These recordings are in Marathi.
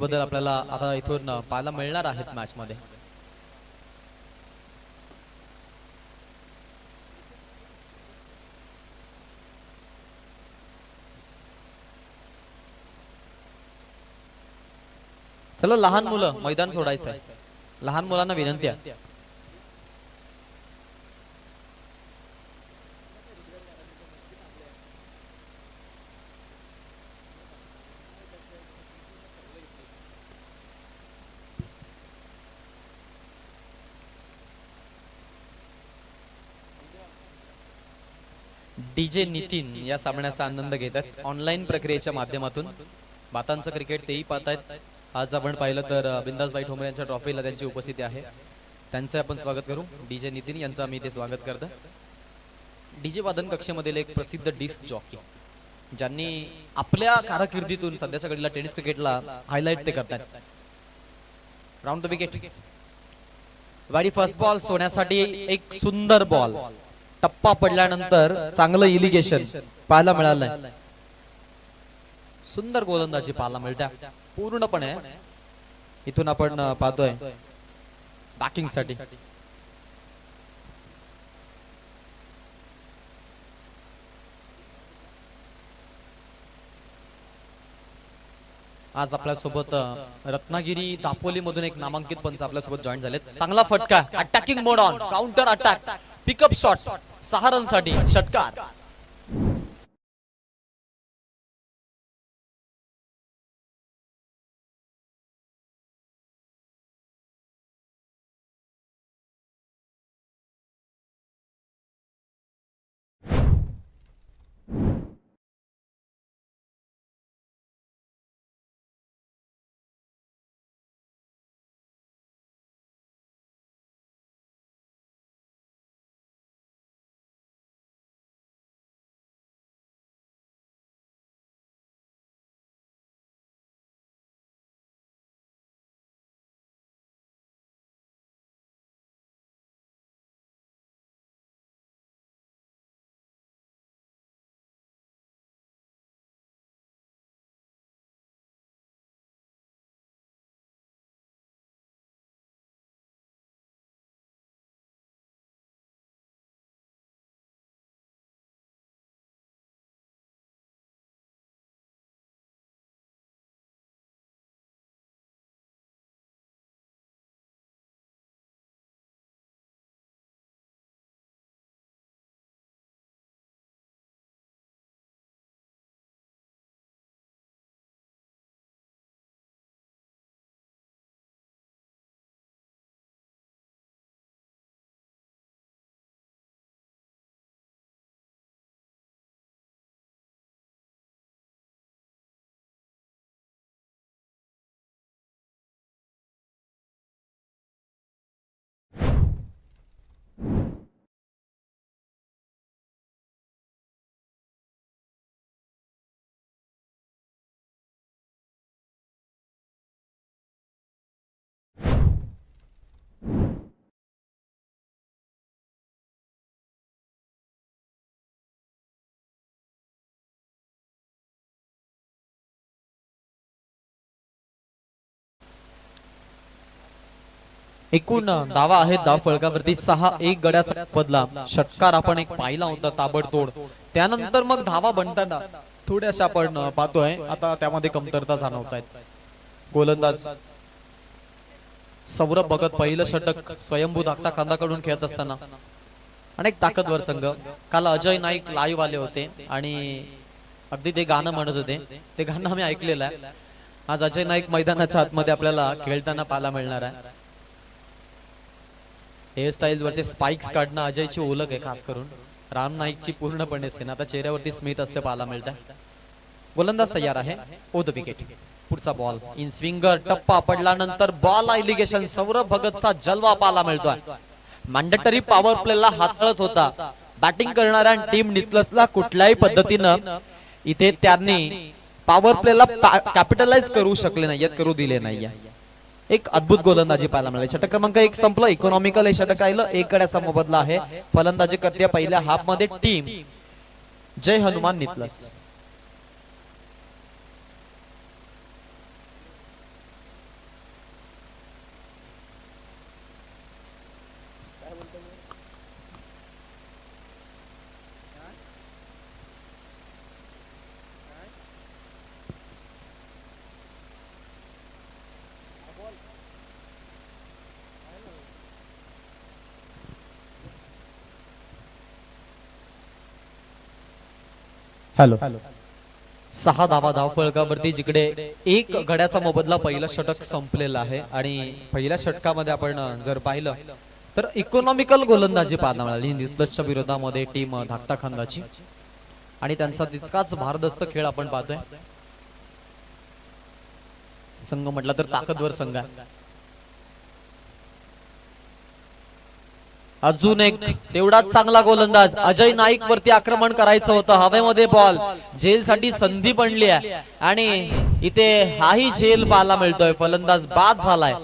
बद्दल आपल्याला आता इथून पाहायला मिळणार आहेत मॅच मध्ये. चला, लहान मुलं मैदान सोडायचं आहे. लहान मुलांना विनंती आहे. डीजे नितीन या सामन्याचा आनंद घेतात ऑनलाईन प्रक्रियेच्या माध्यमातून. बातांचं क्रिकेट तेही पाहतायत. आज आपण पाहिलं तर बिंदासबाई ठोंबरे यांच्या ट्रॉफीला त्यांची उपस्थिती आहे. त्यांचं आपण स्वागत करू. डीजे नितीन यांचं आम्ही ते स्वागत करतो. डीजे वादन कक्षेमधील एक प्रसिद्ध डिस्क जॉकी ज्यांनी आपल्या कारकिर्दीतून सध्याच्या घडीला टेनिस क्रिकेटला हायलाइट ते करतात. Round the wicket. वाडी फर्स्ट बॉल सोडण्यासाठी एक सुंदर बॉल. टप्पा पडल्यानंतर चांगलं इलिगेशन पाहायला मिळालं. सुंदर गोलंदाजी पाहायला मिळते पूर्णपणे. इथून आपण पाहतोय बॅकिंग साठी. आज आपल्यासोबत रत्नागिरी दापोली मधून एक नामांकित पंच आपल्यासोबत जॉईन झालेत. चांगला फटका. Attacking mode on. Counter attack. Pickup shot. 6 रनसाठी षटकार. एकूण धावा आहेत धाव फलकावरती 6-1 गड्याचा बदला. षटकार आपण एक पाहिला होता ताबडतोड. त्यानंतर मग धावा बनताना थोड्याशा आपण पाहतोय आता त्यामध्ये कमतरता जाणवत आहेत. गोलंदाज सौरभ भगत पहिलं षटक स्वयंभू धाकटा खांदाकडून खेळत असताना अनेक ताकदवर संघ. काल अजय नाईक लाईव्ह आले होते आणि अगदी ते गाणं म्हणत होते. ते गाणं आम्ही ऐकलेलं आहे. आज अजय नाईक मैदानाच्या आतमध्ये आपल्याला खेळताना पाहायला मिळणार आहे. हेअरस्टाईल वरचे स्पाइक्स काढणं अजयची ओळख आहे. खास करून राम नाईकची पूर्णपणे सेना. आता चेहऱ्यावरती स्मित असते पाहायला मिळतं. गोलंदाज तयार आहे. ओ द विकेट. पुढचा बॉल इन स्विंगर. टप्पा पडल्यानंतर बॉल इलिगेशन. सौरभ भगतचा जलवा पाहायला मिळतोय. मॅन्डेटरी पॉवर प्लेला हाताळत होता. बॅटिंग करणाऱ्या टीम नितलसला कुठल्याही पद्धतीनं इथे त्यांनी पॉवर प्लेला कॅपिटलाइज करू शकले नाहीयेत, करू दिले नाहीये. एक अद्भुत गोलंदाजी पाहायला मिळाली. षटक क्रमांक 1 संपलं. इकॉनॉमिकल हे षटक राहिलं. 1 गड्याचा मोबदला आहे. फलंदाजी करते पहिल्या हाफ मध्ये टीम जय हनुमान नितलस. हॅलो 6 धावा धावफलकावरती, जिकडे एक गड्याचा मोबदला पहिला षटक संपलेला आहे. आणि पहिल्या षटकामध्ये आपण जर पाहिलं तर इकॉनॉमिकल गोलंदाजी पाहायला मिळाली नितलसच्या विरोधामध्ये टीम धाकटा खांदाची. आणि त्यांचा तितकाच भारदस्त खेळ आपण पाहतोय. संघ म्हटला तर ताकदवर संघ आहे. अजून एक तेवढाच चांगला गोलंदाज अजय नाईक वरती आक्रमण करायचं होतं. हवेमध्ये बॉल, झेल साठी संधी बनली आहे आणि इथे हाही झेल पाहायला मिळतोय. फलंदाज बाद झालाय.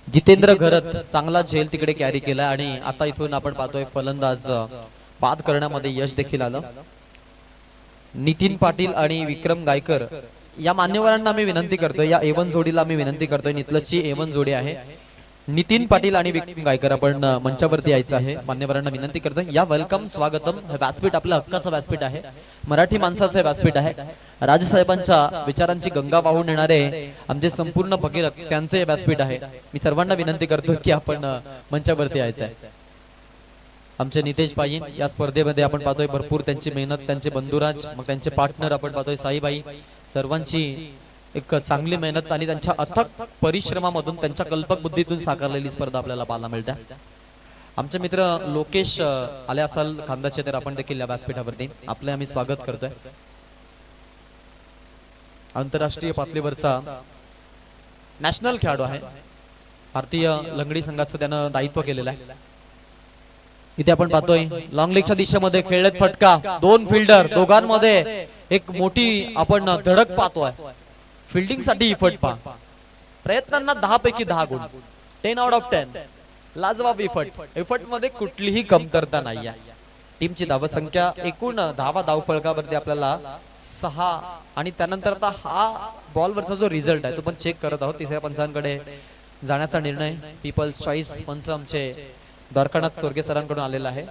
जितेंद्र घरत चांगला झेल तिकडे कॅरी केला आणि आता इथून आपण पाहतोय फलंदाज बाद करण्यामध्ये यश देखील आलं. नितीन पाटील आणि विक्रम गायकर या मान्यवरांना मी विनंती करतोय, या एवन जोडीला मी विनंती करतोय. नितलसची एवन जोडी आहे. नितीन पाटील आणि विक्रम गायकर आपण मंचावरती यायचं आहे. मान्यवरांना विनंती करतोय. या वेलकम, स्वागतम. हे व्यासपीठ आपलं हक्काचं व्यासपीठ आहे. मराठी माणसाचं व्यासपीठ आहे. राजसाहेबांच्या विचारांची गंगा वाहून येणारे आमचे संपूर्ण भगीरथ त्यांचे व्यासपीठ आहे. मी सर्वांना विनंती करतो की आपण मंचावरती यायचं आहे. आमचे नितेश पायी या स्पर्धेमध्ये आपण पाहतोय भरपूर त्यांची मेहनत, त्यांचे बंधुराज, मग त्यांचे पार्टनर आपण पाहतोय साईबाई, सर्वांची एक चांगली मेहनत आणि त्यांच्या अथक परिश्रमामधून त्यांच्या कल्पक बुद्धीतून साकारलेली स्पर्धा आपल्याला पाहायला मिळते. आमचे मित्र लोकेश आले असाल खांदाचे, तर आपण देखील या व्यासपीठावरती आपले आम्ही स्वागत करतोय. आंतरराष्ट्रीय पातळीवरचा नॅशनल खेळाडू आहे. भारतीय लंगडी संघाचं त्यानं दायित्व केलेलं आहे. इथे आपण पाहतोय लॉंग लेगच्या दिशेमध्ये खेळत फटका, दोन फिल्डर, दोघांमध्ये एक मोठी आपण धडक पाहतोय. फिल्डिंग साठी इफर्ट पहा. प्रयत्नांना 10 पैकी 10 गुण, 10 आउट ऑफ 10. लाजवाब इफर्ट मध्ये कुठलीही कमतरता नाही आहे. टीमची धावसंख्या एकूण धावा धावफलकावरती आपल्याला 6 आणि त्यानंतर आता हा बॉलवरचा जो रिझल्ट आहे तो पण चेक करत आहोत. तिसऱ्या पंचांकडे जाण्याचा निर्णय पीपल्स चॉईस पंच आमचे द्वारकानाथ चोरगे सरांकडून आलेला आहे.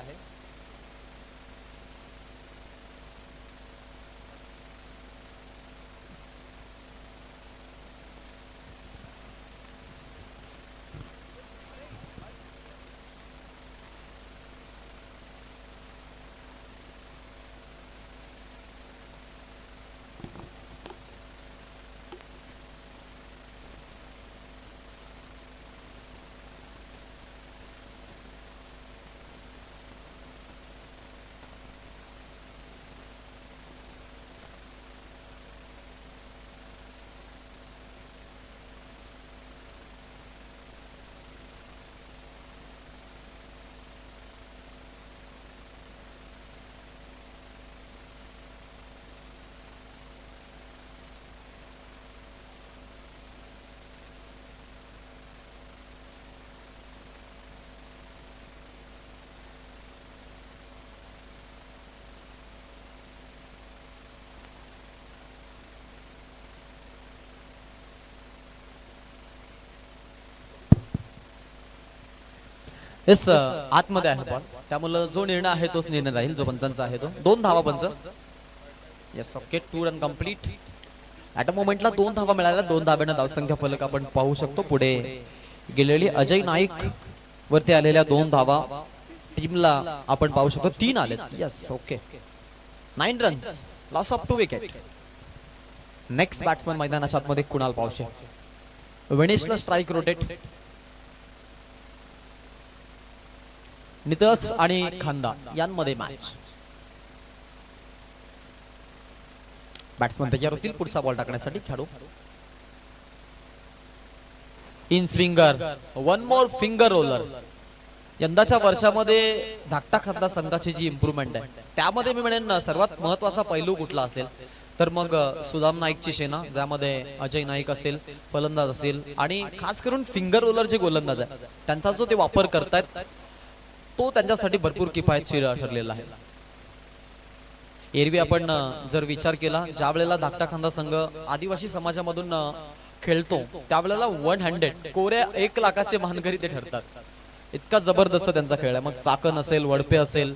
येस, आतमध्ये आहे बॉल, त्यामुळे जो निर्णय आहे तोच निर्णय राहील, जो पंचांचा आहे तो. 2 धावा पंच. Yes, okay, 2 run complete. At a मोमेंटला 2 धावा मिळाल्या. 2 धाब्यानं धावसंख्या फलक आपण पाहू शकतो. पुढे गेलेली अजय नाईक वरती आलेल्या 2 धावा टीमला आपण पाहू शकतो. 3 आले. Yes, okay, 9 runs, loss of 2 wicket. Next batsman मैदानाच्या आतमध्ये कुणाल पावशे. वेणेशला स्ट्राइक रोटेट. नितस आणि खांदा यांमध्ये मॅच. बॅट्समन तयार होतील पुढचा बॉल टाकण्यासाठी. खेळू in swinger, 1 more finger roller. यंदाच्या वर्षामध्ये धाकटा खांदा संघाची जी इम्प्रूव्हमेंट आहे त्यामध्ये मी म्हणेन सर्वात महत्वाचा पैलू कुठला असेल तर मग सुदाम नाईकची सेना, ज्यामध्ये अजय नाईक असेल, फलंदाज असेल आणि खास करून फिंगर रोलर जे गोलंदाज आहे त्यांचा जो ते वापर करतायत तो त्यांच्यासाठी भरपूर किफायतशीर ठरलेला आहे. एरवी आपण जर विचार केला, ज्या वेळेला धाकटा खांदा संघ आदिवासी समाजामधून खेळतो त्यावेळेला 100 कोऱ्या 1 लाखाचे मानकरी ते ठरतात. इतका जबरदस्त त्यांचा खेळ आहे. मग चाकण असेल, वडपे असेल,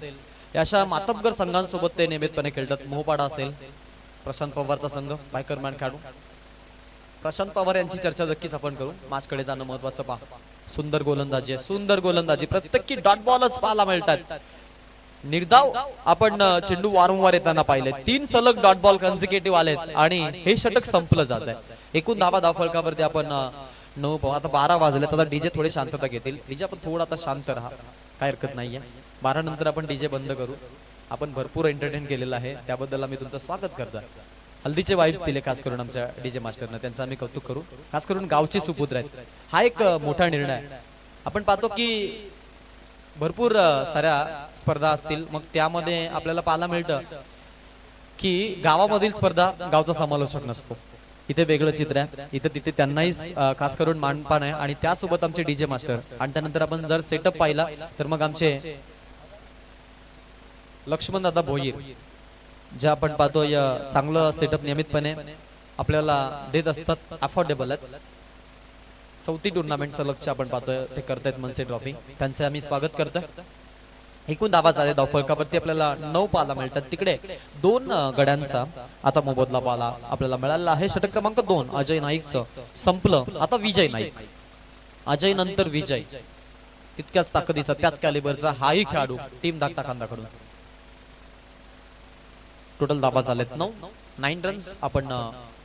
या अशा मातब्बर संघांसोबत ते नियमितपणे खेळतात. मोहपाडा असेल, प्रशांत पवारचा संघ बायकरमॅन खेळाडू प्रशांत पवार यांची चर्चा नक्कीच आपण करू. माचकडे जाणं महत्वाचं पहा. सुंदर गोलंदाजी आहे, सुंदर गोलंदाजी, प्रत्येकी डॉट बॉलच पाहायला मिळतात. निर्धाव आपण चेंडू वारंवार येताना पाहिले. 3 सलग डॉट बॉल कन्सिक्युटिव्ह आलेत आणि हे षटक संपलं जात आहे. एकूण धाव फलकावरती आपण 9 पाहू. आता 12 वाजले, आता डीजे थोडे शांतता घेतील. डीजे आपण थोडा आता शांत राहा, काय हरकत नाहीये. 12 नंतर आपण डीजे बंद करू. आपण भरपूर एंटरटेन केलेलं आहे, त्याबद्दल आम्ही तुमचं स्वागत करतो. हल्दीचे वाईब्स दिले खास करून आमच्या डीजे मास्टरनं, त्यांचं आम्ही कौतुक करू. खास करून गावचे सुपुत्र आहेत, हा एक मोठा निर्णय आहे. आपण पाहतो की भरपूर साऱ्या स्पर्धा असतील, मग त्यामध्ये आपल्याला पाहायला मिळतं की गावामधील स्पर्धा गावचा समालोचक नसतो. इथे वेगळं चित्र आहे. इथे तिथे त्यांनाही खास करून मानपान आहे आणि त्यासोबत आमचे डीजे मास्टर. आणि त्यानंतर आपण जर सेटअप पाहिला तर मग आमचे लक्ष्मण दादा भोईर, जे आपण पाहतो चांगलं सेटअप नियमितपणे आपल्याला देत असतात. अफोर्डेबल आहेत. 4थी टुर्नामेंट सलगचे आपण पाहतोय ते करतायत मनसे ट्रॉफी, त्यांचे आम्ही स्वागत करतोय. एकूण धावा झाले धावफलकावरती आपल्याला 9 पाहायला मिळतात. तिकडे 2 गड्यांचा आता मोबदला पाहायला आपल्याला मिळाला आहे. षटक क्रमांक 2 अजय नाईकचं संपलं. आता विजय नाईक, अजय नंतर विजय, तितक्याच ताकदीचा त्याच कॅलिबरचा हाही खेळाडू टीम धाकटा खांदाकडून. टोटल धावा झालेत 9 रन्स आपण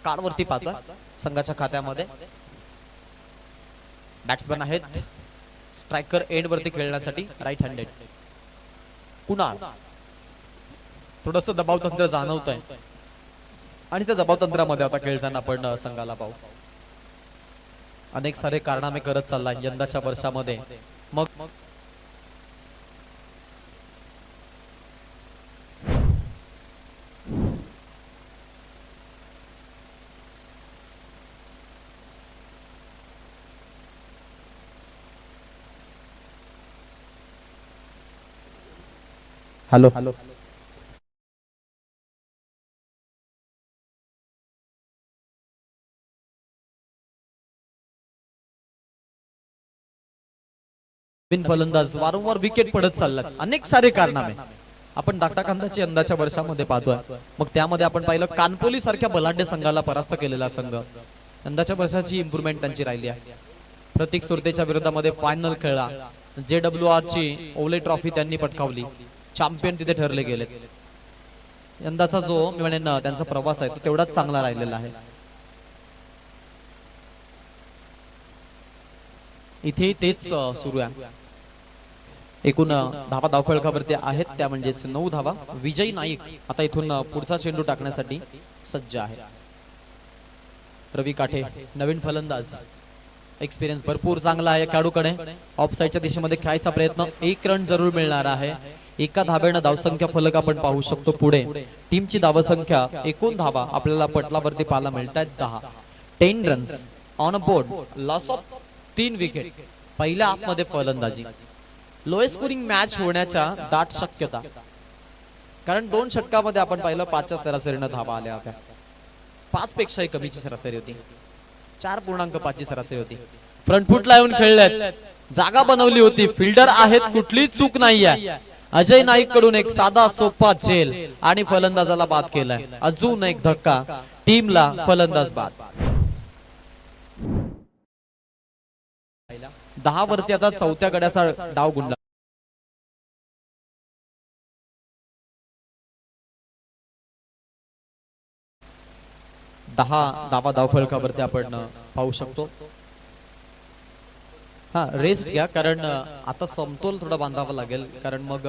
कार्डवरती पाहतोय संघाच्या खात्यामध्ये. बॅट्समॅन आहेत स्ट्रायकर एंड वरती खेळण्यासाठी राईट हँडेड. कुणाल थोडस दबाव तंत्र जाणवत आहे आणि त्या दबाव तंत्रामध्ये आता खेळताना आपण संघाला पाहू अनेक सारे कारनामे करत चाललाय यंदाच्या वर्षामध्ये. मग हॅलो हॅलो फलंदाज वारंवार विकेट पडत चाललात. अनेक सारे कारनामे आपण धाकटा खांदाची यंदाच्या वर्षामध्ये पाहतोय. मग त्यामध्ये आपण पाहिलं कानपोली सारख्या बलाढ्य संघाला परास्त केलेला संघ. यंदाच्या वर्षाची इम्प्रुव्हमेंट त्यांची राहिली आहे. प्रतीक सुरतेच्या विरोधामध्ये फायनल खेळला. JWR ची ओले ट्रॉफी त्यांनी पटकावली. चॅम्पियन तिथे ठरले गेलेत. यंदाचा जो मी म्हणेन त्यांचा प्रवास आहे तो तेवढाच चांगला राहिलेला आहे. इथे तेच सुरू आहे. एकूण धावा धावफलकावरती आहेत त्या म्हणजेच 9 धावा. विजय नाईक आता इथून पुढचा चेंडू टाकण्यासाठी सज्ज आहे. रवी काठे नवीन फलंदाज, एक्सपिरियन्स भरपूर चांगला आहे खेळाडूकडे. ऑफ साइडच्या दिशेमध्ये खेळायचा प्रयत्न, 1 रन जरूर मिळणार आहे. एका धाब्यानं धावसंख्या फलक आपण पाहू शकतो पुढे. टीमची धावसंख्या एकूण धावा आपल्याला पटलावरती पाहायला मिळतात 10. 10 runs on a board, loss of 3 wicket. पहिल्या हाफमध्ये फलंदाजी, लोएस्ट स्कोरिंग मॅच होण्याच्या दाट शक्यता, कारण 2 षटकामध्ये आपण पाहिलं 5च्या सरासरीनं धावा आल्या होत्या. 5 पेक्षाही कमीची सरासरी होती. 4.5 ची सरासरी होती. फ्रंट फुटला येऊन खेळल्यात, जागा बनवली होती, फिल्डर आहेत, कुठलीच चूक नाहीये. अजय नाईक कडून एक साधा सोपा झेल आणि फलंदाजाला बाद केलाय. अजून एक धक्का, टीमला फलंदाज बाद. 10 वरती आता 4थ्या गड्याचा डाव गुंडा. दहा धावा धावफलकावरती आपण पाहू शकतो. हा रेस्ट घ्या, कारण आता समतोल थोडा बांधावा लागेल, कारण मग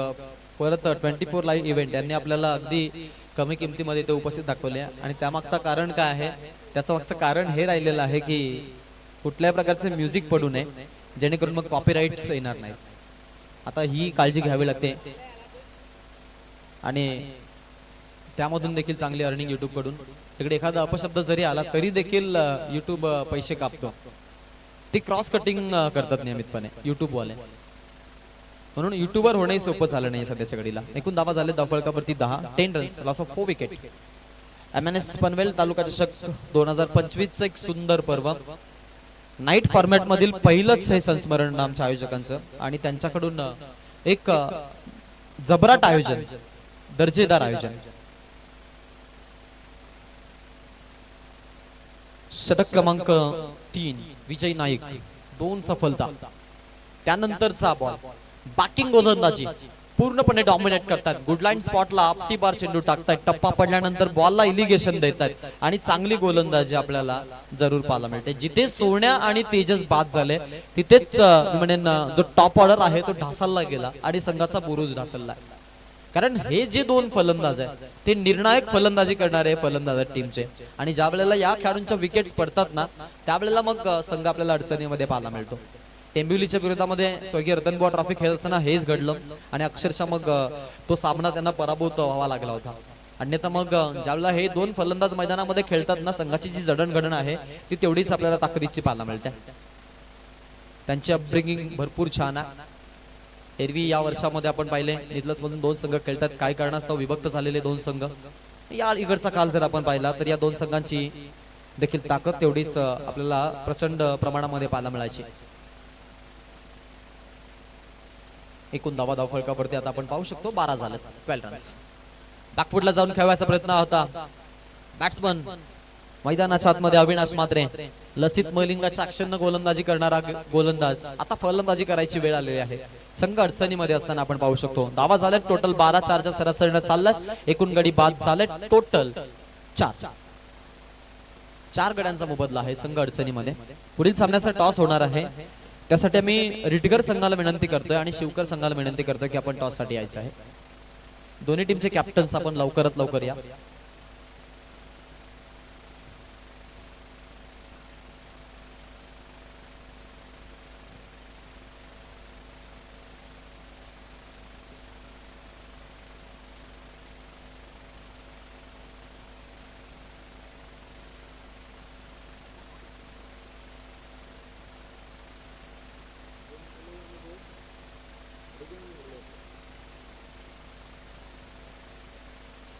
परत 24 लाईव्ह इव्हेंट यांनी आपल्याला अगदी कमी किमतीमध्ये ते उपस्थित दाखवले. आणि त्यामागचं कारण काय आहे, त्याचं मागचं कारण हे राहिलेलं आहे की कुठल्याही प्रकारचे म्युझिक पडू नये, जेणेकरून मग कॉपीराइट्स येणार नाहीत. आता ही काळजी घ्यावी लागते आणि त्यामधून देखील चांगली अर्निंग युट्यूब कडून. तिकडे एखादा अपशब्द जरी आला तरी देखील युट्यूब पैसे कापतो. ते क्रॉस कटिंग करतात नियमितपणे युट्यूब वाले. म्हणून युट्यूबर होणंही सोपं झालं नाही सध्याच्या घडीला. एकूण धावा झाले धावफलकावरती 10, 10 runs, loss of 4 wicket. MNS Panvel तालुका चषक 2025 चं एक सुंदर पर्व. नाईट फॉर्मॅट मधील पहिलंच हे संस्मरण आमच्या आयोजकांचं आणि त्यांच्याकडून एक जबराट आयोजन, दर्जेदार आयोजन. षटक क्रमांक 3 विजय नाईक, 2 सफलता. त्यानंतरचा बॉल बॅकिंग गोलंदाजी पूर्णपणे डॉमिनेट करतात. गुडलाईन स्पॉटला आपटी बार चेंडू टाकतात. टप्पा पडल्यानंतर बॉलला इलिगेशन देतात आणि चांगली गोलंदाजी आपल्याला जरूर पाहायला मिळते. जिथे सोन्या आणि तेजस बाद झाले तिथेच म्हणेन जो टॉप ऑर्डर आहे तो ढासळला गेला आणि संघाचा बुरुज ढासळला. कारण हे जे 2 फलंदाज आहेत ते निर्णायक फलंदाजी करणारे फलंदाज आहेत टीमचे आणि ज्या वेळेला या खेळाडूंच्या विकेट्स पडतात ना त्यावेळेला मग संघ आपल्याला अडचणीमध्ये पाहायला मिळतो. टेंबिवलीच्या विरोधामध्ये स्वर्गीय रतनबुवा ट्रॉफी खेळत असताना हेच घडलं आणि अक्षरशः मग तो सामना त्यांना पराभूत व्हावा लागला होता. अन्यथा मग ज्यावेळेला हे 2 फलंदाज मैदानामध्ये खेळतात ना संघाची जी जडणघडण आहे ती तेवढीच आपल्याला ताकदीची पाहायला मिळते. त्यांची अपब्रिंगिंग भरपूर छान आहे. एरवी या वर्षामध्ये आपण पाहिले नितलस मधून 2 संघ खेळतात. काही कारणास्तव विभक्त झालेले 2 संघ. या इकडचा काल जर आपण पाहिला तर या 2 संघांची देखील ताकद तेवढीच आपल्याला प्रचंड प्रमाणामध्ये पाहायला मिळायची. एकूण धावफलकावरती आता आपण पाहू शकतो 12 झाले, 12 रन्स. बॅकफुटला जाऊन खेळवायचा प्रयत्न होता. बॅट्समन मैदानाच्या आतमध्ये अविनाश म्हात्रे, लसित मलिंगाच्या अक्षरनं गोलंदाजी करणारा गोलंदाज. आता फलंदाजी करायची वेळ आलेली आहे. संघ अडचणीमध्ये असताना आपण पाहू शकतो. धावा झाल्या टोटल 12, 4च्या सरासरीने चाललाय. एकूण गडी बाद झाले टोटल 4. 4 गड्यांचा मोबदला आहे संघ अडचणीमध्ये. पुढील सामन्याचा टॉस होणार आहे. त्यासाठी आम्ही रिटगर संघाला विनंती करतोय आणि शिवकर संघाला विनंती करतोय की आपण टॉस साठी यायचं आहे. दोन्ही टीमचे कॅप्टन्स आपण लवकरात लवकर या.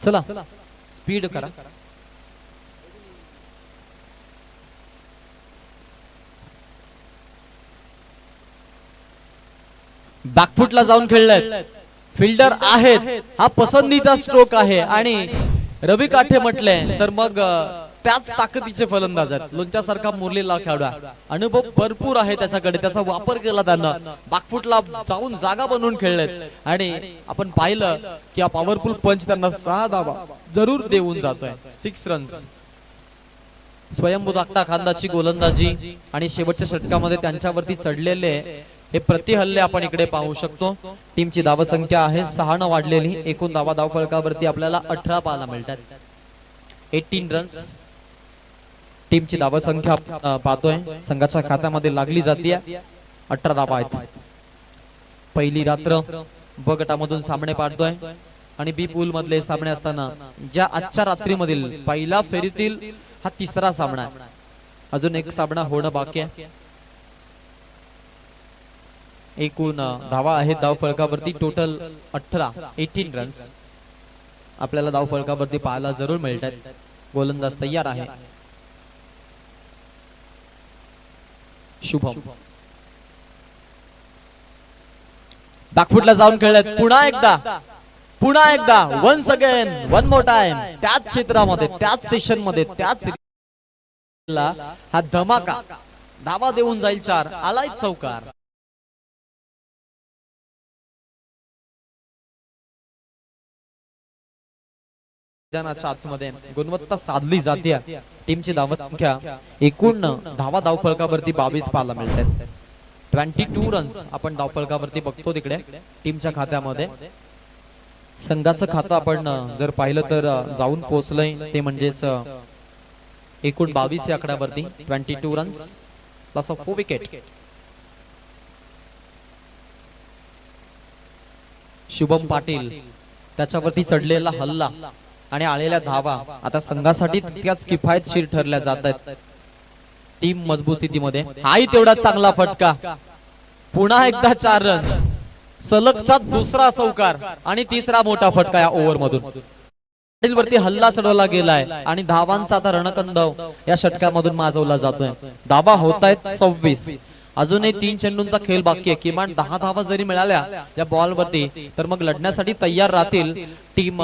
चला स्पीड करा. बॅकफुटला जाऊन खेळलेत. फिल्डर आहेत. हा पसंतीचा स्ट्रोक आहे आणि रवी काठे म्हटले तर मग त्याच ताकदीचे फलंदाज आहेत. लोणच्यासारखा मुरलेला खेळाडू, अनुभव भरपूर आहे त्याच्याकडे. त्याचा वापर केला त्यानं. बॅकफुटला जाऊन जागा बनवून खेळलेत आणि आपण पाहिलं की हा पॉवरफुल पंच त्यांना 6 धावा जरूर देऊन जातोय. 6 रन्स. स्वयंभू धाकटा खांदाची गोलंदाजी आणि शेवटच्या षटकामध्ये त्यांच्यावरती चढलेले हे प्रतिहल्ले आपण इकडे पाहू शकतो. टीमची धावसंख्या आहे 6 न वाढलेली. एकूण धावफलकावरती आपल्याला 18 पाहायला मिळतात. 18 रन्स टीमची धावसंख्या पाहतोय संघाच्या खात्यामध्ये लागली जाते. 18 धावा आहेत. पहिली रात्र ब गटामधून सामने पाहतोय आणि बी पूल मधले सामने असताना ज्या आजच्या रात्रीमधील पहिल्या फेरीतील हा 3रा सामना आहे. अजून एक सामना होणं बाकी आहे. एकूण धावा आहेत धावफलकावरती टोटल 18 रन्स आपल्याला धावफलकावरती पाहायला जरूर मिळतात. गोलंदाज तयार आहे. शुभम बॅकफुटला जाऊन खेळलेत. पुन्हा एकदा once again one more time त्याच क्षेत्रामध्ये, त्याच सेशन मध्ये, त्याच हा धमाका. धावा देऊन जाईल 4. आलाय चौकार. आतमध्ये गुणवत्ता साधली जाते. टीमची धावसंख्या एकूण धावफलकावरती 22 पाहायला मिळतात. 22 रन्स आपण धावफलकावरती बघतो तिकडे टीमच्या खात्यामध्ये. संघाचं खातं आपण जर पाहिलं तर जाऊन पोहोचलंय ते म्हणजेच एकूण 22 या आकड्यावरती. 22 runs, loss of 4 wicket. Shubham Patil त्याच्यावरती चढलेला हल्ला आणि आलेल्या धावा आता संघासाठी तितक्याच किफायतशीर ठरल्या जात आहेत. टीम मजबूत स्थितीमध्ये. हाही तेवढा चांगला फटका. पुन्हा एकदा 4 रन्स. सलगचा दुसरा चौकार आणि तिसरा मोठा फटका या ओव्हर मधून वरती हल्ला चढवला गेलाय आणि धावांचा आता रणकंदव या षटकामधून माजवला जातोय. धावा होत आहेत 26. अजूनही 3 चेंडूंचा खेळ बाकी आहे. किमान 10 धावा जरी मिळाल्या या बॉल वरती तर मग लढण्यासाठी तयार राहतील टीम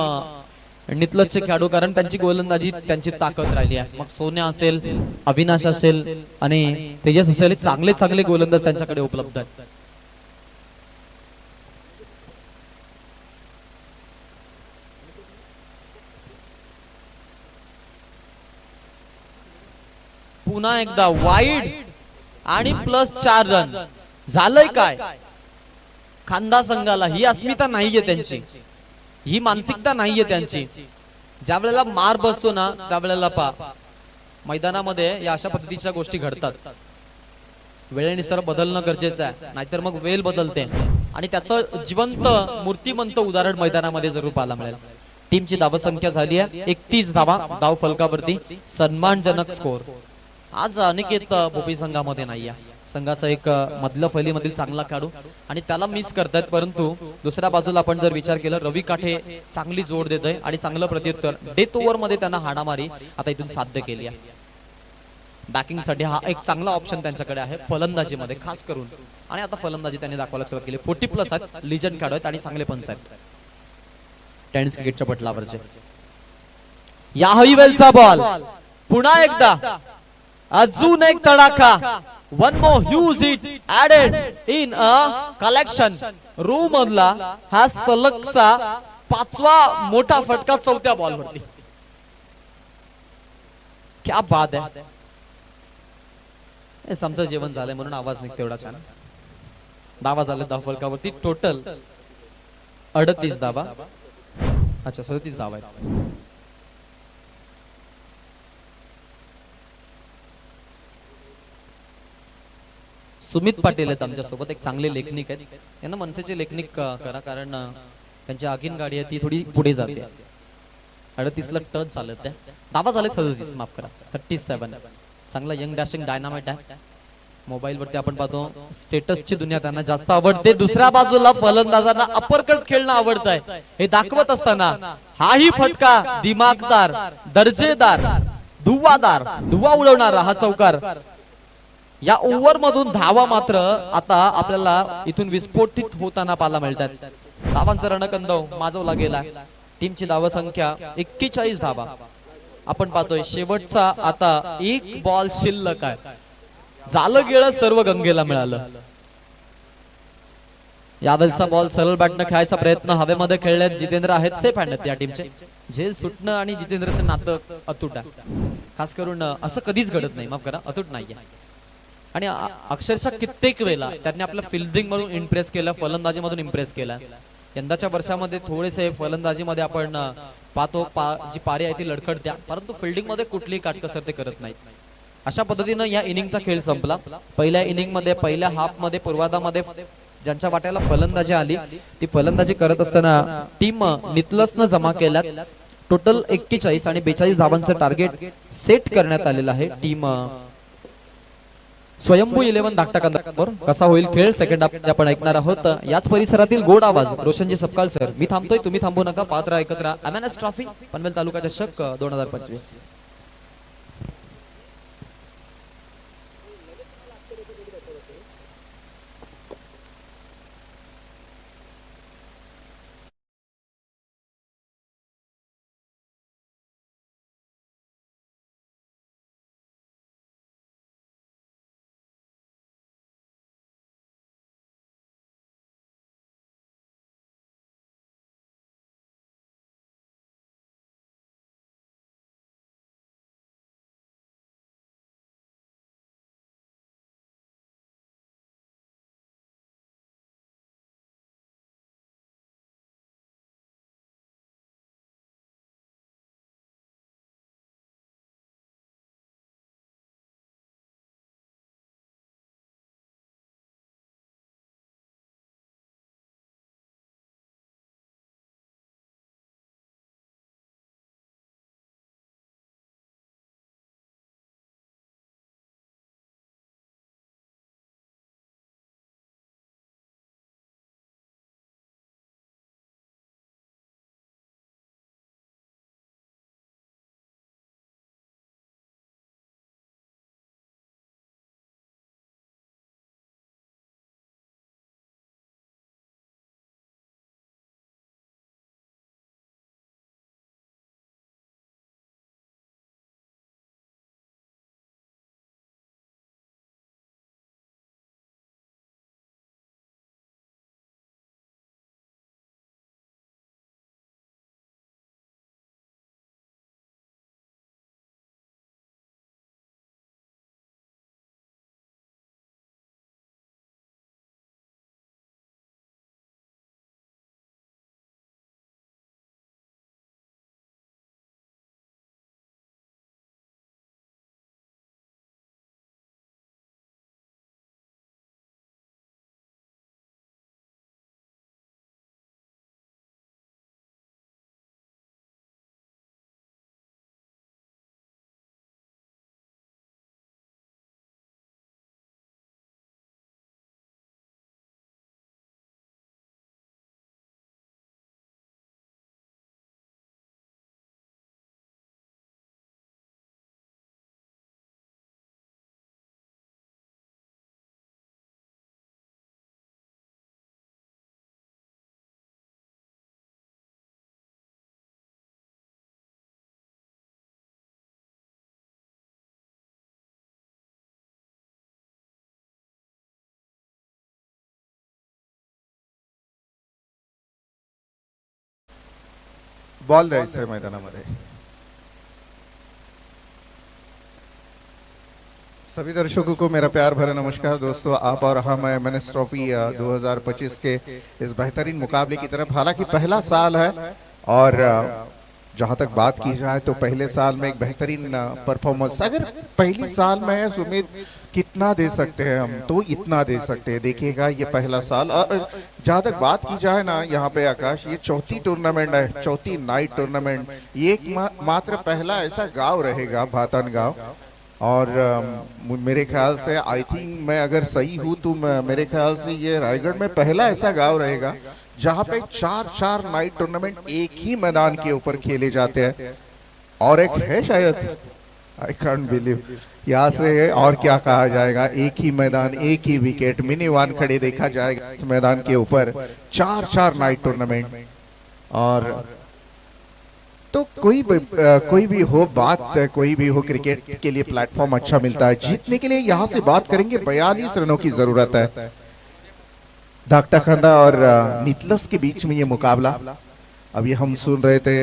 नितलजचे खेळाडू, कारण त्यांची गोलंदाजी त्यांची ताकद राहिली आहे. मग सोन्या असेल, अविनाश असेल आणि तेजस असेल, चांगले चांगले गोलंदाज त्यांच्याकडे उपलब्ध आहेत. पुन्हा एकदा वाईड आणि +4 रन. झालंय काय खांदा संघाला? ही अस्मिता नाहीये त्यांची, ही मानसिकता नाहीये त्यांची. ज्या वेळेला मार बसतो ना त्यावेळेला मैदानामध्ये या अशा पद्धतीच्या गोष्टी घडतात. वेळेनुसार बदलणं गरजेचं आहे, नाहीतर मग वेळ बदलते आणि त्याचं जिवंत मूर्तिमंत उदाहरण मैदानामध्ये जरूर पाहायला मिळेल. टीमची धावसंख्या झाली आहे 31 धावा. धाव फलकावरती सन्मानजनक स्कोर. आज अनिकेत भोपी संघामध्ये नाही आहे. संघाचा एक मधल्या फैलीमधील चांगला खेळाडू आणि त्याला मिस करतायत. परंतु दुसऱ्या बाजूला आपण जर विचार केला, रवी काठे चांगली जोड देतोय आणि चांगलं प्रत्युत्तर डेथ ओव्हर मध्ये त्यांना हाणामारी आता इथून साध्य केली आहे. बॅकिंग साठी हा एक चांगला ऑप्शन त्यांच्याकडे आहे फलंदाजीमध्ये खास करून. आणि आता फलंदाजी त्यांनी दाखवायला सुरुवात केली. 40+ आहेत, लिजंड खेळाडू आहेत आणि चांगले पंच आहेत टेनिस क्रिकेटच्या पटलावरचे. याहीवेलचा बॉल पुन्हा एकदा अजून एक तडाखा. One more huge hit added in a collection room मधला हा सलगचा 5वा मोठा फटका 4थ्या बॉल वरती. क्या बात आहे. समजा जेवण झालंय म्हणून आवाज निघतो एवढा छान. धावा झाले धाव फलकावरती टोटल 38 धावा. अच्छा 37 धावा आहेत. सुमित पाटील आहेत आमच्यासोबत, एक चांगले लेखनिक आहेत. यांना मनसेचे लेखनिक करा, कारण त्यांची आगीन गाडी आहे ती थोडी पुढे जाते. 38ला टच चालत आहे. धावा झाले 37, माफ करा 37. चांगला यंग डॅशिंग डायनामाइट आहे. मोबाईल वरती आपण पाहतो स्टेटसची दुनिया त्यांना जास्त आवडते. दुसऱ्या बाजूला फलंदाजांना अपरकट खेळणं आवडत आहे. हे दाखवत असताना हाही फटका दिमागदार, दर्जेदार, धुवा उडवणारा हा चौकार. या ओव्हर मधून धावा मात्र आता आपल्याला इथून विस्फोटित होताना पाहायला मिळतात. धावांचा रणकंदव माजवला गेला. टीमची धावसंख्या 41 धावा आपण पाहतोय. शेवटचा आता एक बॉल शिल्लक आहे. झालं गेलं सर्व गंगेला मिळालं. यावेळचा बॉल सरळ बॅटनं खेळायचा प्रयत्न हवेमध्ये खेळल्यात. जितेंद्र आहेत सेफ हँड या टीमचे. झेल सुटणं आणि जितेंद्रचं नातं अतूट आहे. खास करून असं कधीच घडत नाही, माफ करा अतूट नाहीये. आणि अक्षरशः कित्येक वेळेला त्यांनी आपल्या फिल्डिंग मधून इम्प्रेस केलं, फलंदाजी मधून इम्प्रेस केला. यंदाच्या वर्षामध्ये थोडेसे फलंदाजीमध्ये आपण पाहतो जी पारी आहे ती लडखट द्या, परंतु फिल्डिंग मध्ये कुठलीही काटकसर ते करत नाहीत. अशा पद्धतीनं या इनिंगचा खेळ संपला. पहिल्या इनिंग मध्ये, पहिल्या हाफ मध्ये, पूर्वार्धामध्ये ज्यांच्या वाट्याला फलंदाजी आली ती फलंदाजी करत असताना टीम नितलसनं जमा केल्यात. टोटल 41 आणि 42 धावांचं टार्गेट सेट करण्यात आलेलं आहे. टीम स्वयंभू 11 धाकटा कंदापूर. कसा होईल खेळ सेकंड हाफ आपण ऐकणार आहोत. याच परिसरातील गोड आवाज रोशनजी सपकाळ सर. मी थांबतोय, तुम्ही थांबू नका. पात्र एकत्र MNS ट्रॉफी पनवेल तालुका चषक 2025. बॉल द्यायचंय मैदानामध्ये. सभी दर्शकों को मेरा प्यार भरा नमस्कार दोस्तों. आप और हम एमएनएस ट्रॉफी 2025 के इस बेहतरीन मुकाबले की तरफ. हालांकि पहला साल है और जहां तक बात की जाए तो पहले साल में एक बेहतरीन परफॉर्मेंस. अगर पहली साल में सुमित कितना दे सकते हैं हम, तो इतना दे सकते हैं. देखिएगा ये पहला साल. और जहां तक बात की जाए ना यहाँ पे आकाश, ये चौथी टूर्नामेंट है, चौथी नाइट टूर्नामेंट. ये मात्र पहला ऐसा गांव रहेगा, भातन गांव. और मेरे ख्याल से आई थिंक मैं अगर सही हूँ तो मेरे ख्याल से ये रायगढ़ में पहला ऐसा गांव रहेगा जहाँ पे चार चार नाइट टूर्नामेंट एक ही मैदान के ऊपर खेले जाते हैं. और एक है शायद, आई कांट बिलीव. यहाँ से और क्या कहा जाएगा, एक ही मैदान, एक ही विकेट, मिनी वन खड़े देखा जाएगा इस मैदान के ऊपर. चार चार नाइट टूर्नामेंट. और तो कोई भी हो बात, कोई भी हो, क्रिकेट के लिए प्लेटफॉर्म अच्छा मिलता है. जीतने के लिए यहाँ से बात करेंगे 42 रनों की जरूरत है. धाकटाखंडा और नितलस के बीच में ये मुकाबला. अभी हम सुन रहे थे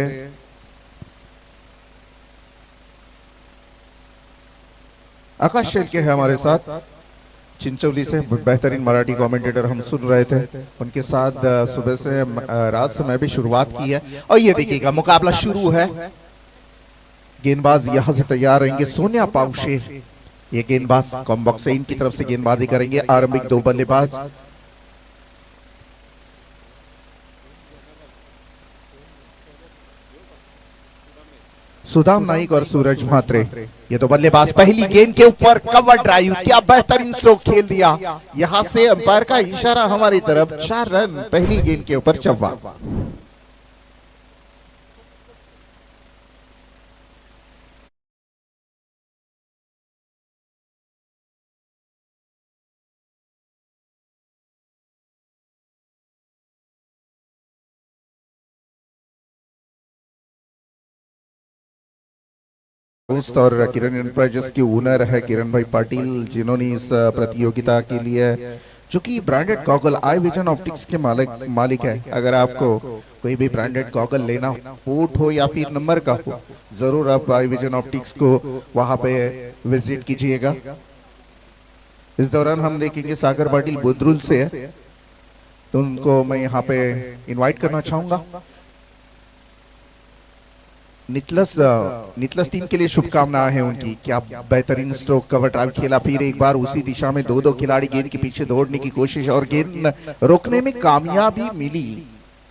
आकाश शेलके है हमारे साथ चिंचोली से, बेहतरीन मराठी कमेंटेटर हम सुन रहे थे. उनके साथ सुबह से रात से मैं भी शुरुआत की है. और ये देखिएगा मुकाबला शुरू है. गेंदबाज यहां से तैयार रहेंगे. सोनिया पाउशे ये गेंदबाज कॉम्बॉक्सेन की तरफ से गेंदबाजी करेंगे. आरंभिक दो बल्लेबाज सुदाम नाइक और सूरज म्हात्रे. ये तो बल्लेबाज. पहली गेंद के ऊपर कवर ड्राइव, क्या बेहतरीन स्ट्रोक खेल दिया. यहां से अंपायर का इशारा हमारी तरफ. 4 रन पहली गेंद के ऊपर चौवा. दोस्त और किरण एंटरप्राइजेस के ओनर है किरण भाई पाटिल, जिन्होंने इस प्रतियोगिता के लिए, जो कि branded goggle eye vision optics के मालिक है. अगर आपको कोई भी ब्रांडेड गॉगल लेना हो, पोर्ट हो या फिर नंबर का हो, जरूर आप आई विजन ऑप्टिक्स को वहां पे विजिट कीजिएगा. इस दौरान हम देखेंगे सागर पाटिल बुद्रुल से है, तो उनको मैं यहाँ पे इनवाइट करना चाहूंगा. नितलस टीम के लिए शुभकामनाएं हैं उनकी. क्या बेहतरीन स्ट्रोक कवर ड्राइव खेला. फिर एक बार उसी दिशा में दो खिलाड़ी गेंद के पीछे दौड़ने की कोशिश और गेंद रोकने में कामयाबी मिली.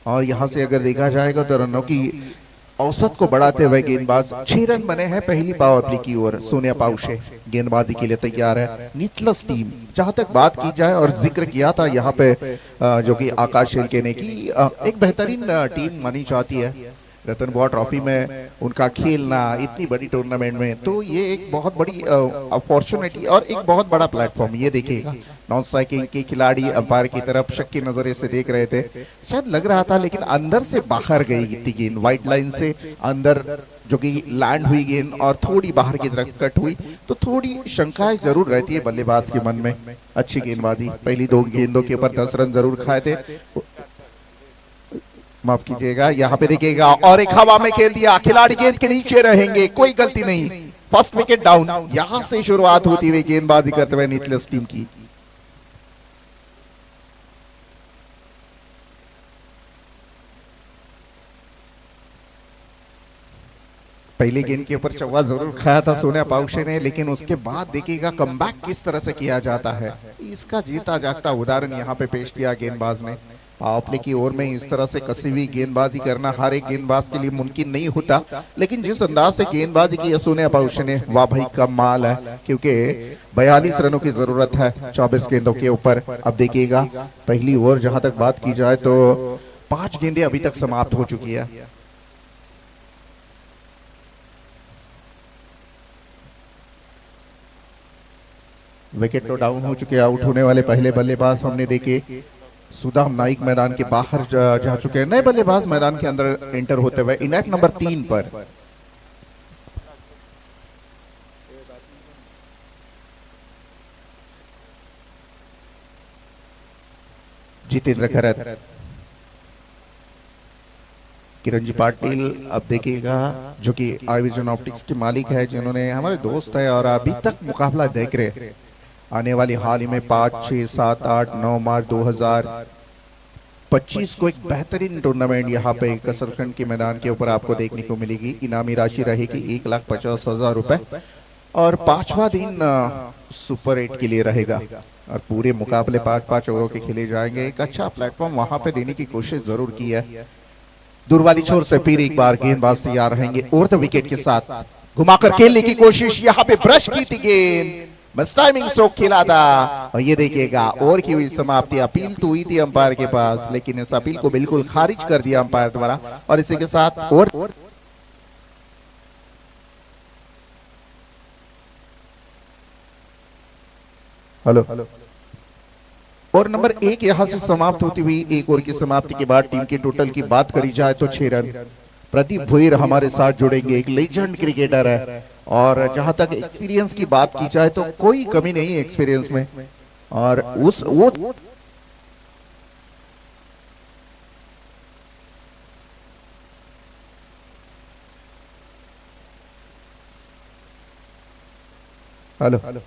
और यहां से अगर देखा जाएगा तो रनों की औसत को बढ़ाते हुए गेंदबाज 6 रन बने हैं पहली पावर प्ले की ओर. सोनिया पाउशे गेंदबाजी के लिए तैयार है. नितलस टीम जहां तक बात की जाए, और जिक्र किया था यहाँ पे जो कि आकाश शेलके ने, की एक बेहतरीन टीम मानी जाती है रतन बुआ ट्रॉफी में उनका खेलना इतनी बड़ी टूर्नामेंट में. तो ये एक बहुत बड़ी अपॉर्चुनिटी और एक बहुत बड़ा प्लेटफॉर्म. ये देखिएगा नॉन स्ट्राइकिंग के खिलाड़ी अंपायर की तरफ शक की नजरे से देख रहे थे. शायद लग रहा था, लेकिन अंदर से बाहर गई इतनी गेंद, व्हाइट लाइन से अंदर जो कि लैंड हुई गेंद और थोड़ी बाहर की तरफ कट हुई, तो थोड़ी शंकाएं जरूर रहती है बल्लेबाज के मन में. अच्छी गेंदबाजी. पहली 2 गेंदों के ऊपर 10 रन जरूर खाए थे. माफ कीजिएगा, यहाँ पे देखिएगा, और एक हवा में खेल दिया. खिलाड़ी गेंद के नीचे रहेंगे, कोई गलती नहीं. First wicket down. यहां से शुरुआत होती हुई गेंदबाजी करते हुए नितलस टीम की. पहले गेंद के ऊपर चौवा जरूर खाया था सोनिया पाउशे ने, लेकिन उसके बाद देखिएगा कमबैक किस तरह से किया जाता है. इसका जीता जागता उदाहरण यहाँ पे पेश किया गेंदबाज ने. पावरप्ले की ओर में इस तरह से कसी हुई गेंदबाजी करना हर एक गेंदबाज के लिए मुमकिन नहीं होता, लेकिन जिस अंदाज से गेंदबाजी की सोनिया पाउशे ने, वाह भाई कमाल है. क्योंकि 42 रनों की जरूरत है 24 गेंदों के ऊपर. अब देखिएगा पहली ओवर जहां तक बात की जाए तो 5 गेंदें अभी तक समाप्त हो चुकी है. विकेट तो डाउन हो चुके. आउट होने वाले पहले बल्लेबाज हमने देखे सुदाम नाइक मैदान के बाहर जा चुके हैं. नए बल्लेबाज मैदान के अंदर एंटर होते हुए इनएट नंबर 3 पर जितेंद्र खरत. किरण जी पाटिल अब देखिएगा, जो कि आई विजन ऑप्टिक्स के मालिक है, जिन्होंने हमारे दोस्त है और अभी तक मुकाबला देख रहे। आने वाली हाल ही में 5, 6, 7, 8, 9 मार्च 2025 को एक बेहतरीन टूर्नामेंट यहाँ पे कसरखंड के मैदान के ऊपर आपको देखने को मिलेगी। इनामी राशि रहेगी 1,50,000 रुपए और 5वां दिन सुपर 8 के लिए रहेगा और पूरे मुकाबले 5-5 ओवरों के खेले जाएंगे। एक अच्छा प्लेटफॉर्म वहां पे देने की कोशिश जरूर की है। दूर वाली छोर से फिर एक बार गेंदबाज तैयार रहेंगे और द विकेट के साथ घुमाकर खेलने की कोशिश, यहाँ पे ब्रश की थी गेंद, बस टाइमिंग स्ट्रोक खेला था और ये देखिएगा और की हुई समाप्ति। अपील तो हुई थी अंपायर के पास, लेकिन इस अपील को बिल्कुल खारिज कर दिया अंपायर द्वारा और इसी के साथ और हेलो और नंबर 1 यहां से समाप्त होती हुई एक ओवर की समाप्ति के बाद टीम के टोटल की बात करी जाए तो 6 रन। प्रदीप भोईर हमारे साथ जुड़ेंगे, एक लेजेंड क्रिकेटर है और जहां तक एक्सपीरियंस की बात की जाए तो कोई कमी नहीं है एक्सपीरियंस में और उस वो हेलो हेलो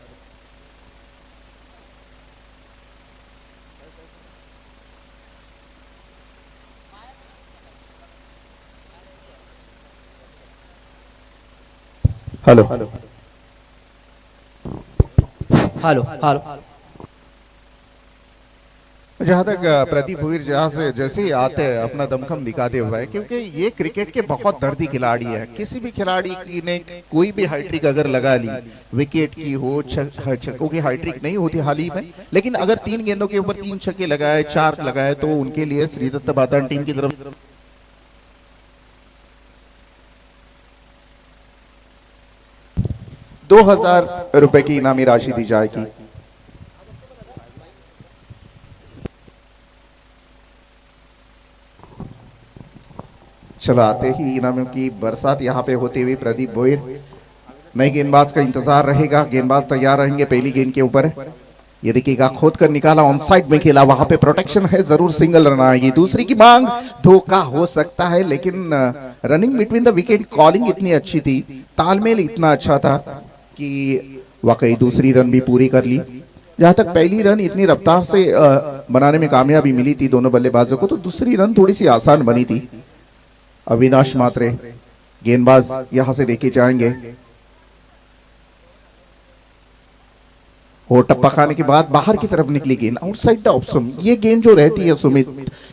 हेलो हेलो जहां तक प्रदीप भोईर जहां से जैसे ही आते हैं अपना दमखम दिखाते हुए, क्योंकि ये क्रिकेट के बहुत दर्दी खिलाड़ी है। किसी भी खिलाड़ी की ने कोई भी हाईट्रिक अगर लगा ली, विकेट की हो, छक्कों की हाईट्रिक नहीं होती हाल ही में, लेकिन अगर 3 गेंदों के ऊपर 3 छक्के लगाए, 4 लगाए तो उनके लिए श्रीदत्त बातान टीम की तरफ 2,000 रुपए की इनामी राशि दी जाएगी। चलो आते ही इनामों की बरसात यहाँ पे होती हुई प्रदीप भोईर, नए गेंदबाज का इंतजार रहेगा। गेंदबाज तैयार रहेंगे पहली गेंद के ऊपर। ये देखिएगा खोद कर निकाला, ऑन साइड में खेला, वहां पे प्रोटेक्शन है, जरूर सिंगल रन आएगी। दूसरी की मांग, धोखा हो सकता है लेकिन running between the wicket calling इतनी अच्छी थी, तालमेल इतना अच्छा था कि वाकई दूसरी रन भी पूरी कर ली। जहां तक पहली रन इतनी रफ्तार से बनाने में कामयाबी मिली थी दोनों बल्लेबाजों को, तो दूसरी रन थोड़ी सी आसान बनी थी। अविनाश मात्रे गेंदबाज यहां से देखे जाएंगे और टप्पा खाने के बाद बाहर की तरफ निकली गेंद, आउटसाइड द ऑप्शन। ये गेंद जो रहती है सुमित,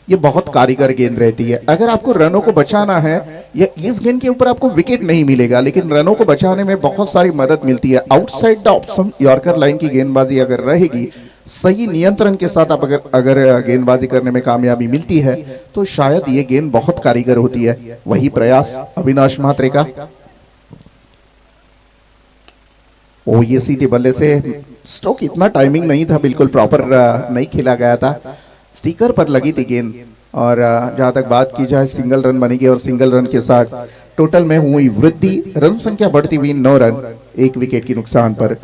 ये बहुत कारीगर गेंद रहती है। अगर आपको रनों को बचाना है, या इस गेंद के ऊपर आपको विकेट नहीं मिलेगा, लेकिन रनों को बचाने में बहुत सारी मदद मिलती है। Outside the option yorker line की गेंदबाजी अगर रहेगी, सही नियंत्रण के साथ आप अगर गेंदबाजी करने में कामयाबी मिलती है तो शायद ये गेंद बहुत कारीगर होती है। वही प्रयास अविनाश मात्रे का। ओ ये सीधे बल्ले से स्ट्रोक, इतना टाइमिंग नहीं था, बिल्कुल प्रॉपर नहीं खेला गया था, स्टिकर पर लगी थी गेंद। और जहां तक बात की जाए सिंगल रन बनेगी और सिंगल रन के साथ टोटल में हुई वृद्धि, रन संख्या बढ़ती हुई 9 रन, 1 विकेट की नुकसान पर।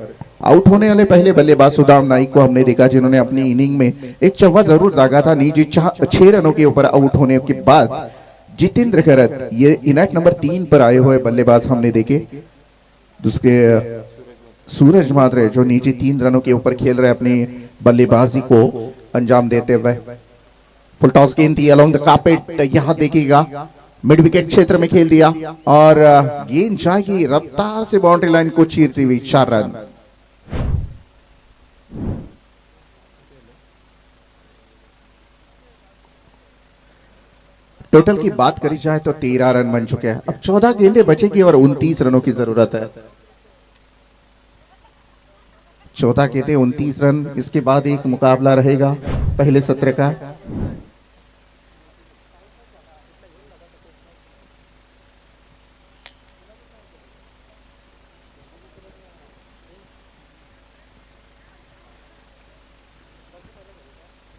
आउट होने वाले पहले बल्लेबाज सुदाम नाइक को हमने देखा, जिन्होंने अपनी इनिंग में एक चौवा जरूर दागा था। नीचे 6 रनों के ऊपर आउट होने के बाद जितेंद्र खरत, ये इनेट नंबर 3 पर आए हुए बल्लेबाज हमने देखे। दूसरे सूरज मात्रे जो नीचे 3 रनों के ऊपर खेल रहे अपनी बल्लेबाजी को अंजाम देते हुए। फुल टॉस गेंद थी अलोंग द कार्पेट, यहां देखिएगा मिड विकेट क्षेत्र में खेल दिया और गेंद जाएगी रफ्तार से बाउंड्री लाइन को चीरती हुई 4 रन। टोटल की बात करी जाए तो 13 रन बन चुके हैं। अब 14 गेंदें बचेगी और 29 रनों की जरूरत है। 14 गेंदें 29 रन, इसके बाद एक मुकाबला रहेगा पहले सत्र का।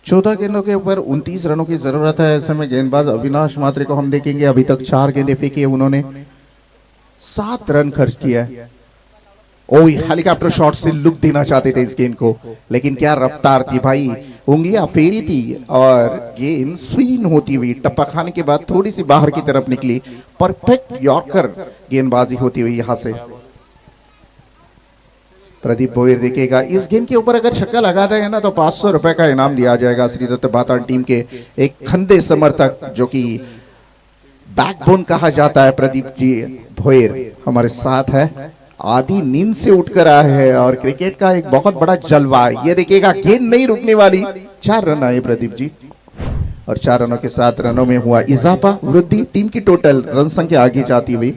चौदह गेंदों के ऊपर 29 रनों की जरूरत है। ऐसे में गेंदबाज अविनाश मात्रे को हम देखेंगे, अभी तक 4 गेंदें फेंकी है उन्होंने, 7 रन खर्च किया है। ओ हेलीकॉप्टर शॉट से लुक देना चाहते थे इस गेंद को, लेकिन क्या रफ्तार थी भाई, उंगलियां फेरी थी और गेंद स्विंग होती हुई टप्पा खाने के बाद थोड़ी सी बाहर की तरफ निकली। परफेक्ट यॉर्कर गेंदबाजी होती हुई यहां से। प्रदीप भोईर देखेगा, इस गेंद के ऊपर अगर छक्का लगाते हैं ना तो 500 रुपए का इनाम दिया जाएगा। श्री दत्त भातान टीम के एक खंदे समर्थक जो कि बैकबोन कहा जाता है, प्रदीप जी भोईर हमारे साथ है। आधी नींद से उठकर आए हैं और क्रिकेट का एक बहुत बड़ा जलवा। ये देखिएगा गेंद नहीं रुकने वाली। 4 रन आए प्रदीप जी और 4 रनों के साथ रनों में हुआ इजाफा, वृद्धि। टीम की टोटल रन संख्या आगे जाती हुई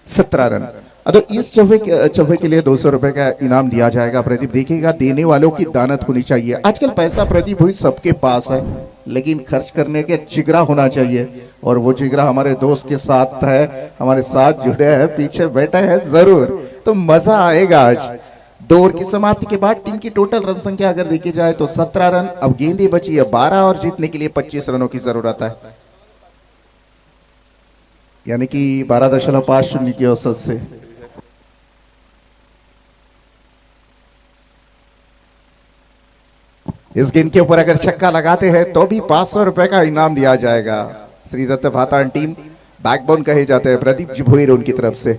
17 रन। तो इस चौवे के लिए 200 रुपए का इनाम दिया जाएगा। प्रदीप देखिएगा, देने वालों की दानत होनी चाहिए। आजकल पैसा प्रदीप हुई सबके पास है, लेकिन खर्च करने के जिगरा होना चाहिए और वो जिगरा हमारे दोस्त के साथ है, हमारे साथ जुड़े हैं, पीछे बैठे हैं जरूर, तो मजा आएगा आज। 2 ओवर की समाप्ति के बाद टीम की टोटल रन संख्या अगर देखी जाए तो 17 रन। अब गेंदें बची है 12 और जीतने के लिए 25 रनों की जरूरत है, यानी कि 12.50 की औसत से। इस गेंद के ऊपर अगर छक्का लगाते हैं तो भी 500 रुपए का इनाम दिया जाएगा। श्री दत्त भातान टीम बैकबोन कहे जाते हैं प्रदीप जी भोईर उनकी तरफ से।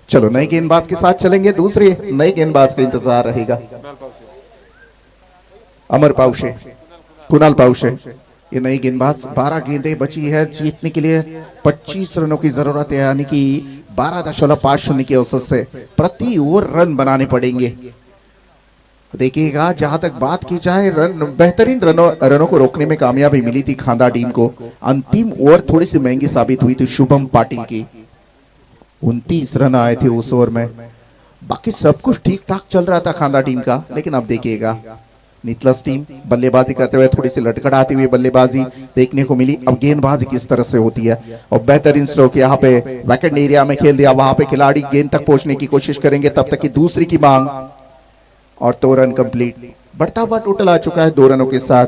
चलो नए गेंदबाज के साथ चलेंगे, दूसरे नए गेंदबाज का इंतजार रहेगा। अमर पाउशे, कुणाल पाउशे, ये नई गेंदबाज। 12 गेंदें बची है, जीतने के लिए 25 रनों की जरूरत है, यानी कि 12.50 की औसत से प्रति ओवर रन बनाने पड़ेंगे। देखिएगा, जहां तक बात की जाए रन, बेहतरीन रनों को रोकने में कामयाबी मिली थी खांदा टीम को। अंतिम ओवर थोड़ी सी महंगी साबित हुई थी शुभम पाटिल की, 29 रन आए थे उस ओवर में। बाकी सब कुछ ठीक ठाक चल रहा था खांदा टीम का, लेकिन अब देखिएगा नितलस टीम बल्लेबाजी करते हुए थोड़ी सी लटखड़ाती हुई बल्लेबाजी देखने को मिली। अब गेंदबाजी किस तरह से होती है और बेहतरीन स्ट्रोक यहाँ पे वैकेंट एरिया में खेल दिया, वहां पे खिलाड़ी गेंद तक पहुंचने की कोशिश करेंगे, तब तक की दूसरी की मांग और 2 रन कंप्लीट। बढ़ता हुआ टोटल आ चुका है 2 रनों के साथ।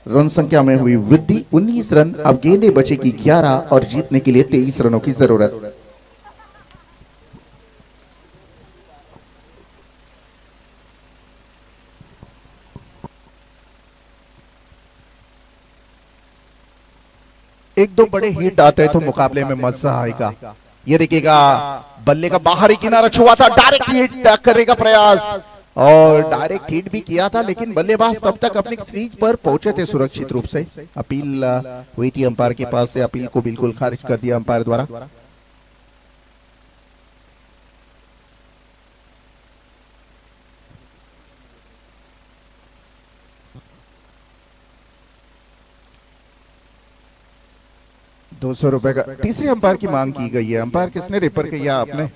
रन संख्या में हुई वृद्धि 19 रन। अब गेंदें बचेगी 11 और जीतने के लिए 23 रनों की जरूरत। एक दो बड़े हिट आते हैं तो मुकाबले में मजा आएगा। ये देखिएगा, बल्ले का बाहरी किनारा छुआ था, डायरेक्ट हिट करने का प्रयास और डायरेक्ट हिट भी किया था, लेकिन बल्लेबाज तब तक अपनी क्रीज पर पहुंचे थे सुरक्षित रूप से। अपील हुई थी अंपायर के पास से, अपील को बिल्कुल खारिज कर दिया अंपायर द्वारा। ₹200 का तीसरे अंपायर की मांग की गई है। अंपायर किसने रेफर किया? आपने?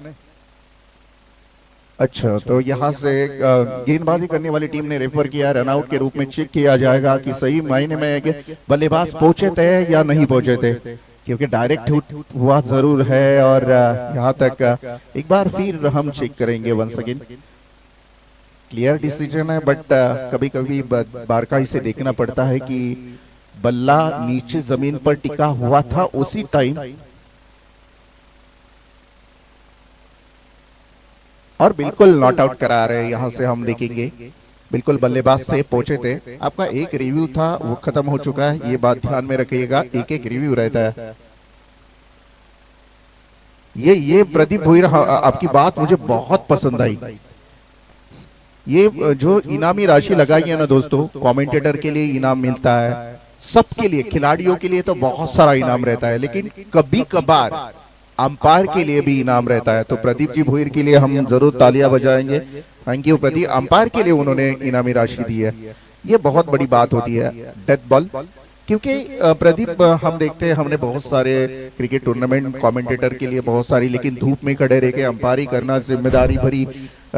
अच्छा, तो यहाँ से गेंदबाजी करने वाली टीम ने रेफर किया, रनआउट के रूप में चेक किया जाएगा कि सही मायने में बल्लेबाज पहुंचे थे या नहीं पहुंचे थे, क्योंकि डायरेक्ट हिट हुआ जरूर है। और यहाँ तक एक बार फिर हम चेक करेंगे वंस अगेन। क्लियर डिसीजन है, बट कभी कभी बारकाई से देखना पड़ता है कि बल्ला नीचे जमीन पर टिका हुआ था उसी टाइम, और बिल्कुल नॉट आउट करा रहे हैं। यहां से हम देखेंगे बिल्कुल बल्लेबाज से पहुंचे थे। आपका एक रिव्यू था वो खत्म हो चुका है, ये बात ध्यान में रखिएगा, एक एक रिव्यू रहता है। ये प्रदीप भोईर, आपकी बात मुझे बहुत पसंद आई। ये जो इनामी राशि लगाई है ना दोस्तों, कमेंटेटर के लिए इनाम मिलता है, सबके लिए, खिलाड़ियों के लिए तो बहुत सारा इनाम रहता है, लेकिन कभी कभार अंपायर के लिए भी इनाम रहता है। तो प्रदीप जी भोईर के लिए हम जरूर तालियां बजाएंगे। थैंक यू प्रदीप, अंपायर के लिए उन्होंने इनामी राशि दी है, ये बहुत बड़ी बात होती है। डेथ बॉल, क्योंकि प्रदीप हम देखते हैं, हमने बहुत सारे क्रिकेट टूर्नामेंट कमेंटेटर के लिए बहुत सारी, लेकिन धूप में खड़े रह के अंपायरी करना, जिम्मेदारी भरी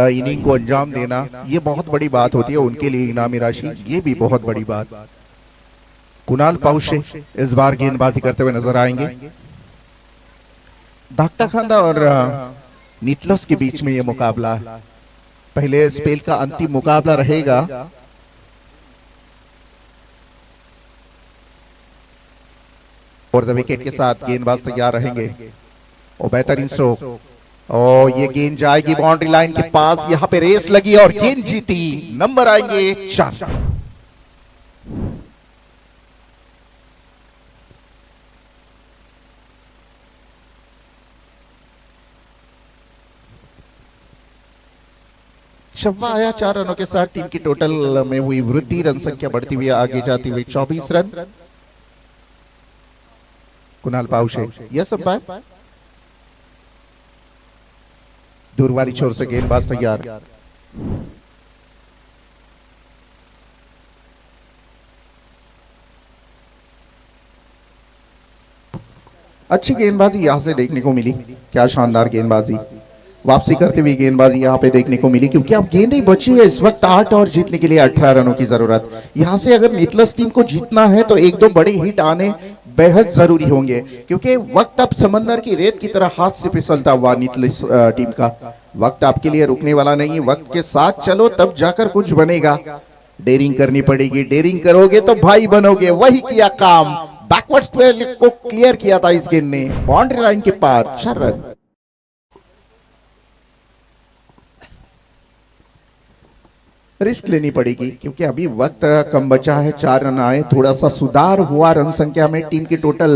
इनिंग को अंजाम देना, ये बहुत बड़ी बात होती है। उनके लिए इनामी राशि, ये भी बहुत बड़ी बात। कुणाल पाउशे इस बार गेंदबाजी करते हुए नजर आएंगे। धाकटा खांदा और नितलस के बीच में यह मुकाबला है, पहले स्पेल का अंतिम मुकाबला रहेगा। और द विकेट के साथ गेंदबाज तैयार रहेंगे। और बेहतरीन स्ट्रोक। और ये गेंद जाएगी बाउंड्री लाइन के पास, यहाँ पे रेस लगी और गेंद जीती। नंबर आएंगे 4। शब्बा आया 4 रनों के साथ। टीम की टोटल में हुई वृद्धि, रन संख्या बढ़ती हुई आगे जाती हुई 24 run. Kunal Paushe, yes umpire. दूर वाली छोर से गेंदबाज तैयार। अच्छी गेंदबाजी यहां से देखने को मिली। क्या शानदार गेंदबाजी, वापसी करते हुए गेंदबाजी यहां पे देखने को मिली, क्योंकि अब गेंदें बची है इस वक्त 8 और जीतने के लिए 18 रनों की जरूरत। यहां से अगर नितलस टीम को जीतना है तो 1-2 बड़े हिट आने बेहद जरूरी होंगे, क्योंकि वक्त अब समंदर की रेत की तरह हाथ से फिसलता हुआ नितलस टीम का। वक्त आपके लिए रुकने वाला नहीं है, वक्त के साथ चलो तब जाकर कुछ बनेगा। डेयरिंग करनी पड़ेगी, डेयरिंग करोगे तो भाई बनोगे। वही किया काम, बैकवर्ड स्क्वायर को क्लियर किया था इस गेंद ने, बाउंड्री लाइन के पार 4 रन। रिस्क लेनी पड़ेगी क्योंकि अभी वक्त कम बचा है। 4 रन आए, थोड़ा सा सुधार हुआ रन संख्या में। टीम की टोटल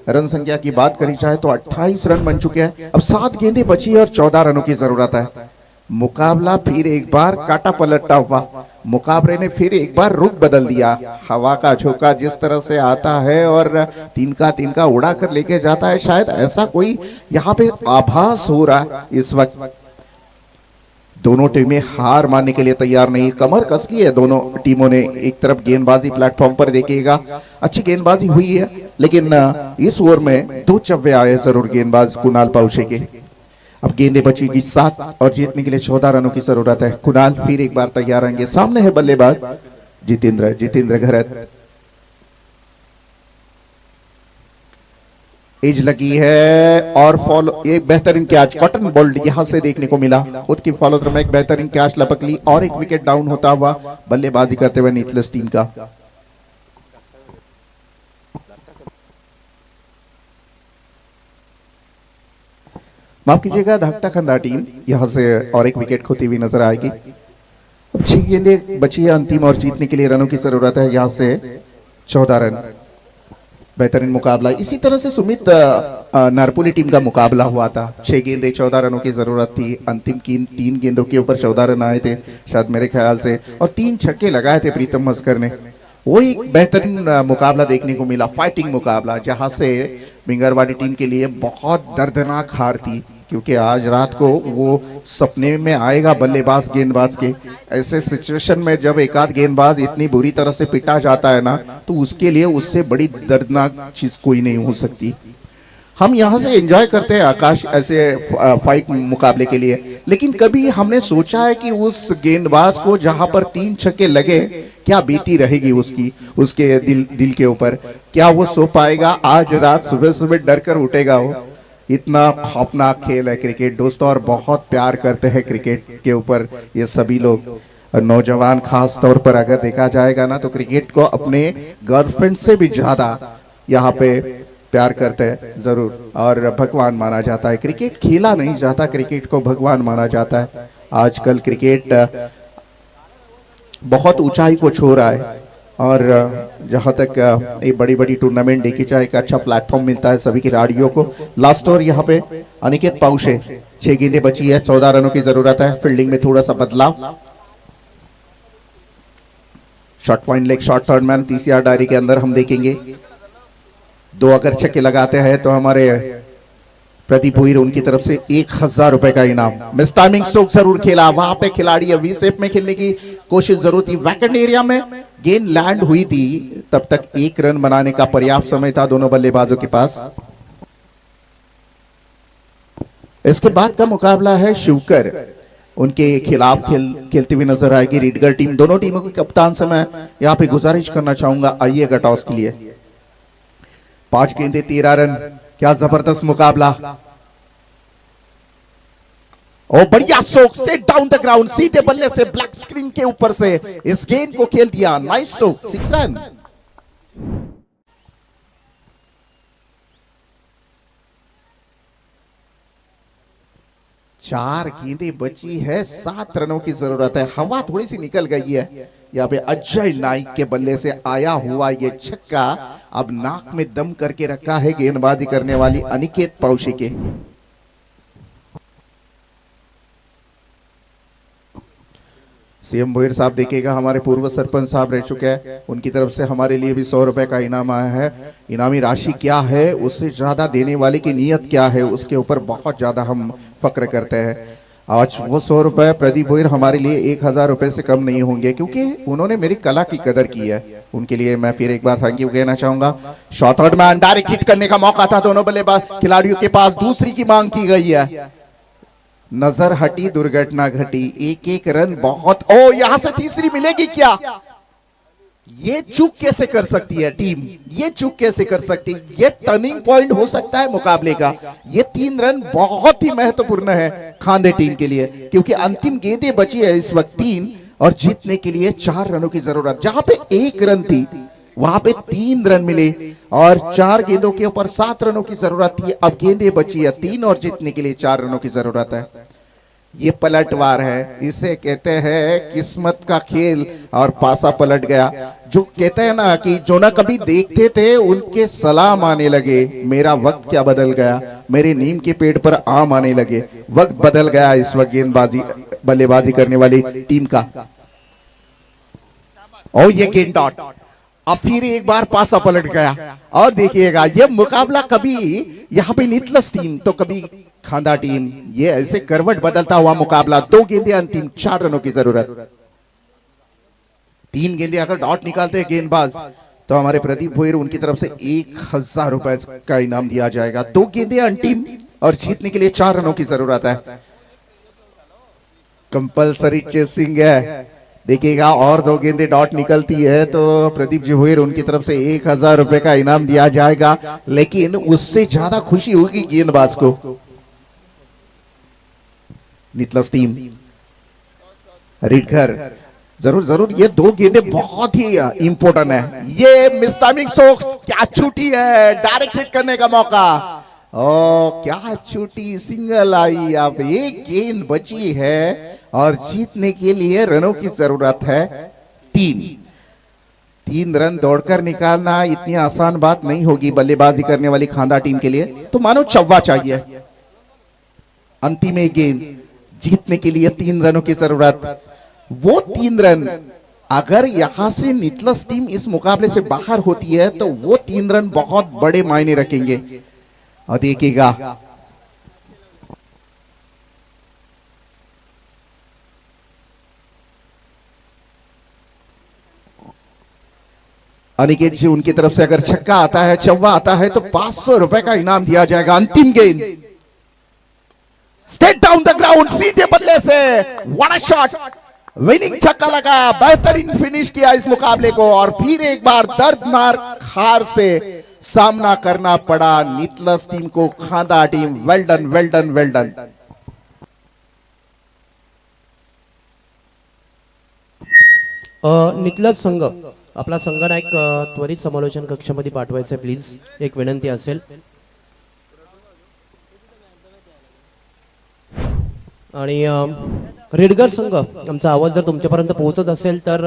रन संख्या की बात करी जाए तो 28 रन बन चुके हैं। अब 7 गेंदें बची है और 14 रनों की जरूरत है। मुकाबला फिर एक बार काटा पलटता हुआ, मुकाबले ने फिर एक बार रुख बदल दिया। हवा का झोंका जिस तरह से आता है और तिनका उड़ा कर लेके जाता है, शायद ऐसा कोई यहाँ पे आभास हो रहा है इस वक्त। दोनों टीमें हार मानने के लिए तैयार नहीं, कमर कस ली है दोनों टीमों ने। एक तरफ गेंदबाजी प्लेटफॉर्म पर देखिएगा, अच्छी गेंदबाजी हुई है, लेकिन इस ओवर में 2 चव्वे आए जरूर गेंदबाज कुणाल पाउशे के। अब गेंदें बचेगी 7 और जीतने के लिए 14 रनों की जरूरत है। कुणाल फिर एक बार तैयार रहेंगे। सामने है बल्लेबाज जितेंद्र घरत। एज लगी है और फॉलो, एक बेहतरीन कैच, कॉटन बोल्ड यहां से देखने को मिला। खुद की फॉलो थ्रो में एक बेहतरीन कैच लपक ली और एक विकेट डाउन होता हुआ बल्लेबाजी करते हुए नितलस टीम का। माफ कीजिएगा, धक्का खंदा टीम यहां से और एक विकेट खोती हुई नजर आएगी। अब 6 गेंदें बची है अंतिम और जीतने के लिए रनों की जरूरत है। यहां से 14 रन। बेहतरीन मुकाबला। इसी तरह से सुमित नारपुली टीम का मुकाबला हुआ था। 6 गेंदें 14 रनों की जरूरत थी। अंतिम की 3 गेंदों के ऊपर 14 रन आए थे शायद मेरे ख्याल से, और 3 छक्के लगाए थे प्रीतम मस्कर ने। वो एक बेहतरीन मुकाबला देखने को मिला, फाइटिंग मुकाबला, जहां से बिंगरवाड़ी टीम के लिए बहुत दर्दनाक हार थी, क्योंकि आज रात को वो सपने में आएगा बल्लेबाज गेंदबाज के। ऐसे सिचुएशन में जब एक आध गेंदबाज इतनी बुरी तरह से पिटा जाता है ना, तो उसके लिए उससे बड़ी दर्दनाक चीज कोई नहीं हो सकती। हम यहाँ से एंजॉय करते हैं आकाश ऐसे फाइट मुकाबले के लिए, लेकिन कभी हमने सोचा है कि उस गेंदबाज को जहां पर 3 छक्के लगे क्या बीती रहेगी उसके दिल के ऊपर? क्या वो सो पाएगा? आज रात सुबह सुबह डर कर उठेगा वो? इतना खौफनाक खेल है क्रिकेट दोस्तों, और बहुत प्यार करते हैं क्रिकेट के ऊपर ये सभी लोग। नौजवान खास तौर पर अगर देखा जाएगा ना, तो क्रिकेट को अपने गर्लफ्रेंड से भी ज्यादा यहाँ पे प्यार करते हैं जरूर, और भगवान माना जाता है। क्रिकेट खेला नहीं जाता, क्रिकेट को भगवान माना जाता है। आजकल क्रिकेट बहुत ऊंचाई को छू रहा है, और जहां तक ये बड़ी बड़ी टूर्नामेंट देखी जाए, एक अच्छा प्लेटफॉर्म मिलता है सभी खिलाड़ियों को। लास्ट ओवर यहाँ पे अनिकेत पाउशे, 6 गेंदें बची है, 14 रनों की जरूरत है। फील्डिंग में थोड़ा सा बदलाव। Short point leg, short third man, 30 yard डायरी के अंदर हम देखेंगे। 2 अगर छक्के लगाते हैं तो हमारे प्रदीप हुईर उनकी तरफ से 1000 रुपए का इनाम। मिस टाइमिंग स्ट्रोक जरूर खेला, वहां पे खिलाड़ी वी शेप में खेलने की कोशिश जरूर थी। वैकेंट एरिया में गेंद लैंड हुई थी, तब तक 1 रन बनाने का पर्याप्त समय था दोनों बल्लेबाजों के पास। इसके बाद का मुकाबला है शिवकर, उनके खिलाफ खेलती हुई नजर आएगी रीडगर टीम। दोनों टीमों के कप्तान से मैं यहाँ पे गुजारिश करना चाहूंगा, आइएगा टॉस के लिए। 5 गेंदें 13 रन, क्या जबरदस्त मुकाबला। ओ बढ़िया stroke, straight down the ground, सीधे बल्ले से ब्लैक स्क्रीन के ऊपर से इस गेंद को खेल दिया। Nice stroke, 6 run. 4 गेंदें बची है, 7 रनों की जरूरत है। हवा थोड़ी सी निकल गई है। यहाँ पे अजय नाइक के बल्ले से आया हुआ ये छक्का अब नाक में दम करके रखा है गेंदबाजी करने वाली अनिकेत पौशी के। सीएम भोईर साहब देखिएगा, हमारे पूर्व सरपंच साहब रह चुके हैं, उनकी तरफ से हमारे लिए भी 100 रुपए का इनाम आया है। इनामी राशि क्या है, उससे ज्यादा देने वाले की नीयत क्या है, उसके ऊपर बहुत ज्यादा हम फक्र करते हैं। आज वो 100 रुपए प्रदीप भोईर हमारे लिए 1000 रुपए से कम नहीं होंगे, क्योंकि उन्होंने मेरी कला की कदर की है। उनके लिए मैं फिर एक बार थैंक यू कहना चाहूंगा। शॉर्ट आउट में डायरेक्ट हिट करने का मौका था दोनों बल्लेबाज खिलाड़ियों के पास, दूसरी की मांग की गई है, नजर हटी, दुर्घटना घटी। एक एक रन बहुत, ओ यहां से तीसरी मिलेगी क्या? ये चूक कैसे कर सकती है टीम, ये चूक कैसे कर सकती, ये टर्निंग पॉइंट हो सकता है मुकाबले का। ये 3 रन बहुत ही महत्वपूर्ण है खांडे टीम के लिए, क्योंकि अंतिम गेंदें बची है इस वक्त 3 और जीतने के लिए 4 रनों की जरूरत। जहां पे 1 रन थी वहां पे 3 रन मिले और 4 गेंदों के ऊपर 7 रनों की जरूरत थी। अब गेंदें बची है 3 और जीतने के लिए 4 रनों की जरूरत है। ये पलटवार है, इसे कहते हैं किस्मत का खेल और पासा पलट गया। जो कहते हैं ना कि जो ना कभी देखते थे उनके सलाम आने लगे। मेरा वक्त क्या बदल गया, मेरे नीम के पेड़ पर आम आने लगे। वक्त बदल गया इस वक्त गेंदबाजी बल्लेबाजी करने वाली टीम का। और ये गेंद डॉट, अब फिर एक बार पासा पलट गया। और देखिएगा ये मुकाबला कभी यहाँ पे नितलस टीम तो कभी खांडा टीम, ये ऐसे करवट बदलता हुआ मुकाबला। 2 गेंदें अंतिम, 4 रनों की जरूरत। 3 गेंदें अगर डॉट निकालते हैं गेंदबाज तो हमारे प्रदीप भोईर उनकी तरफ से 1000 रुपए का इनाम दिया जाएगा। 2 गेंदें अंतिम और जीतने के लिए 4 रनों की जरूरत है। कंपल्सरी चेसिंग है, देखिएगा और 2 गेंदें डॉट निकलती है तो प्रदीप जी भोईर उनकी तरफ से 1000 रुपए का इनाम दिया जाएगा, लेकिन उससे ज्यादा खुशी होगी गेंदबाज को। नितलस टीम रीडघर, जरूर जरूर ये 2 गेंदें बहुत ही इंपॉर्टेंट है। ये मिस टाइमिंग सो क्या छूटी है, डायरेक्ट हिट करने का मौका। ओ क्या छूटी, सिंगल आई। अब 1 गेंद बची है और जीतने के लिए रनों की जरूरत है 3 रन दौड़कर निकालना इतनी आसान बात नहीं होगी बल्लेबाजी करने वाली खांडा टीम के लिए। तो मानो चौवा चाहिए। अंतिम 1 गेंद, जीतने के लिए 3 रनों की जरूरत। वो 3 रन अगर यहां से नितलस टीम इस मुकाबले से बाहर होती है तो वो 3 रन बहुत बड़े मायने रखेंगे। और देखिएगा अनिकेत जी उनकी तरफ से अगर छक्का आता है, चौवा आता है तो 500 रुपए का इनाम दिया जाएगा। अंतिम गेंद, स्टेट डाउन द ग्राउंड, सीधे बल्ले से व्हाट अ शॉट, विनिंग छक्का लगाया, बेहतरीन फिनिश किया इस मुकाबले को। और फिर एक बार दर्दनाक हार से सामना करना पड़ा नितलस टीम को। खांडा टीम वेल डन, वेल डन, वेल डन। नितलस संघ, आपला संघनायक त्वरित समालोचन कक्षामध्ये पाठवायचं आहे प्लीज, एक विनंती असेल। आणि रेडगर संघ, आमचा आवाज जर तुमच्यापर्यंत पोहोचत असेल तर